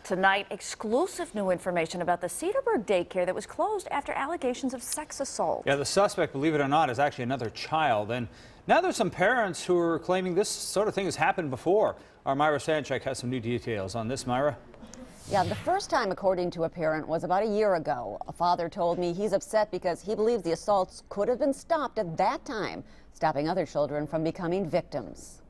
Tonight, exclusive new information about the Cedarburg daycare that was closed after allegations of sex assault. Yeah, the suspect, believe it or not, is actually another child. And now there's some parents who are claiming this sort of thing has happened before. Our Myra Sanchek has some new details on this, Myra. Yeah, the first time, according to a parent, was about a year ago. A father told me he's upset because he believes the assaults could have been stopped at that time, stopping other children from becoming victims.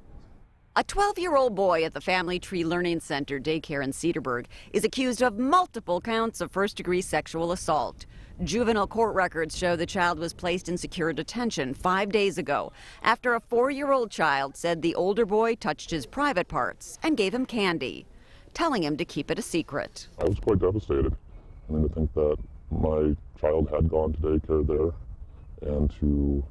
A 12-year-old boy at the Family Tree Learning Center daycare in Cedarburg is accused of multiple counts of first-degree sexual assault. Juvenile court records show the child was placed in secure detention 5 days ago after a 4-year-old child said the older boy touched his private parts and gave him candy, telling him to keep it a secret. I was quite devastated. I mean, to think that my child had gone to daycare there, and to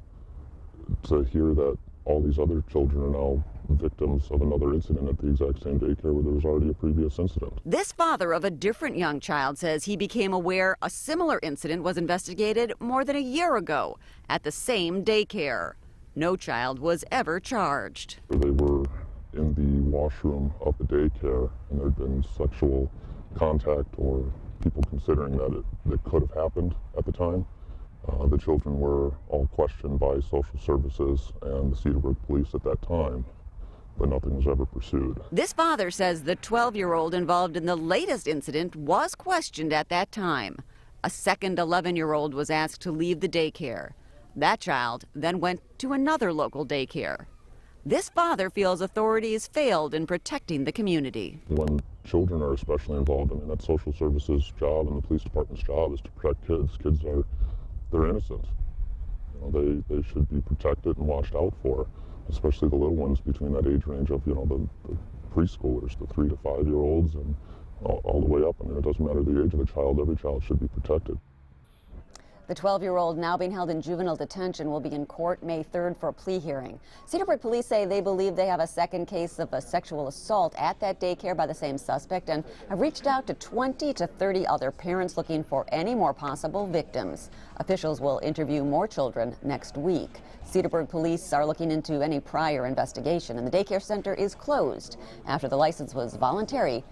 hear that all these other children are now victims of another incident at the exact same daycare where there was already a previous incident. This father of a different young child says he became aware a similar incident was investigated more than a year ago at the same daycare. No child was ever charged. They were in the washroom of the daycare, and there had been sexual contact or people considering that it could have happened at the time. The children were all questioned by social services and the Cedarburg police at that time, but nothing was ever pursued. This father says the 12-year-old involved in the latest incident was questioned at that time. A second 11-year-old was asked to leave the daycare. That child then went to another local daycare. This father feels authorities failed in protecting the community. When children are especially involved, I mean, that's social services' job and the police department's job is to protect kids. Kids they're innocent. You know, they should be protected and watched out for, especially the little ones between that age range of, you know, the preschoolers, the 3 to 5 year olds, and all the way up. I mean, it doesn't matter the age of the child, every child should be protected. The 12-year-old, now being held in juvenile detention, will be in court May 3rd for a plea hearing. Cedarburg police say they believe they have a second case of a sexual assault at that daycare by the same suspect and have reached out to 20 to 30 other parents looking for any more possible victims. Officials will interview more children next week. Cedarburg police are looking into any prior investigation, and the daycare center is closed after the license was voluntarily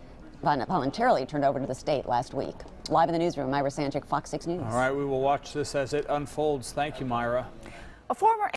turned over to the state last week. Live in the newsroom, Myra Sanchek, Fox 6 News. All right, we will watch this as it unfolds. Thank you, Myra. A former